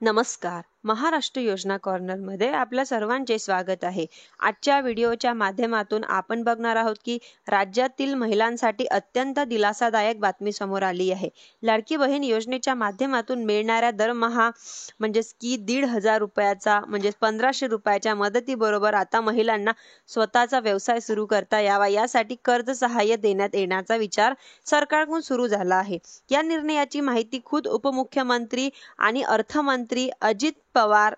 नमस्कार. महाराष्ट्र योजना कॉर्नरमध्ये आपल्या सर्वांचे स्वागत आहे. आजच्या व्हिडिओच्या माध्यमातून आपण बघणार आहोत की राज्यातील महिलांसाठी अत्यंत दिलासादायक बातमी समोर आली आहे. लाडकी बहीण योजनेच्या माध्यमातून मिळणाऱ्या दरमहा म्हणजेच की 1,500 रुपयाचा म्हणजेच 1,500 रुपयाच्या मदतीबरोबर आता महिलांना स्वतःचा व्यवसाय सुरू करता यावा यासाठी कर्ज सहाय्य देण्यात येण्याचा विचार सरकारकडून सुरू झाला आहे. या निर्णयाची माहिती खुद उपमुख्यमंत्री आणि अर्थमंत्री अजित पवार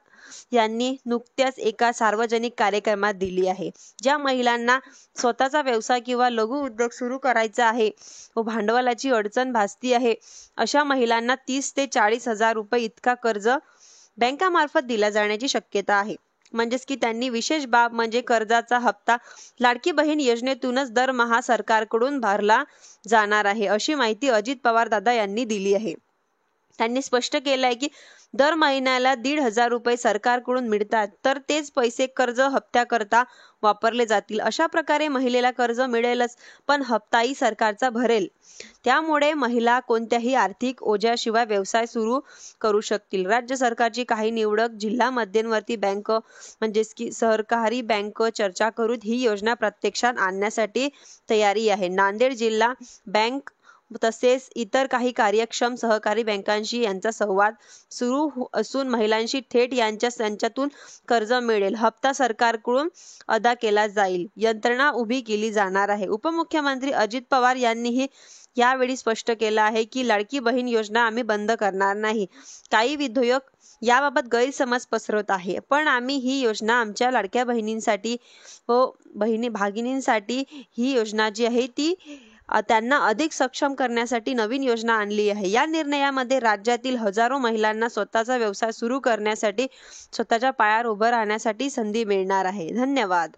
यांनी नुकत्याच एका सार्वजनिक कार्यक्रमात दिली आहे. ज्या महिलांना स्वतःचा व्यवसाय किंवा लघु उद्योग सुरू करायचा आहे व भांडवलाची अडचण भासती आहे, अशा महिलांना 30 ते 40 हजार रुपये इतका कर्ज बँकामार्फत दिला जाण्याची शक्यता आहे. म्हणजेच की त्यांनी विशेष बाब म्हणजे कर्जाचा हप्ता लाडकी बहीण योजनेतूनच दरमहा सरकारकडून भरला जाणार आहे, अशी माहिती अजित पवार दादा यांनी दिली आहे. त्यांनी स्पष्ट केलं आहे की दर महिन्याला 1,500 रुपये सरकारकडून मिळतात, तर तेच पैसे कर्ज हप्त्याकरता वापरले जातील. अशा प्रकारे महिलेला कर्ज मिळेलच, पण हप्ताही सरकारचा भरेल. त्यामुळे महिला कोणत्याही आर्थिक ओझ्याशिवाय व्यवसाय सुरू करू शकतील. राज्य सरकारची काही निवडक जिल्हा मध्यवर्ती बँक म्हणजेच की सहकारी बँक चर्चा करून ही योजना प्रत्यक्षात आणण्यासाठी तयारी आहे. नांदेड जिल्हा बँक तसेच इतर काही कार्यक्षम सहकारी बँकांशी यांचा संवाद सुरू असून महिलांशी थेट यांच्यातून कर्ज मिळेल. हप्ता सरकारकडून अदा केला जाईल. यंत्रणा उभी केली जाणार आहे. उपमुख्यमंत्री अजित पवार यांनीही यावेळी स्पष्ट केलं आहे की लाडकी बहीण योजना आम्ही बंद करणार नाही. काही विधेयक याबाबत गैरसमज पसरवत आहे, पण आम्ही ही योजना आमच्या लाडक्या बहिणींसाठी व भगिनींसाठी ही योजना जी आहे ती त्यांना अधिक सक्षम करण्यासाठी नवीन योजना आणली आहे. या निर्णयामध्ये राज्यातील हजारो महिलांना स्वतःचा व्यवसाय सुरू करण्यासाठी स्वतःच्या पायावर उभं राहण्यासाठी संधी मिळणार आहे. धन्यवाद.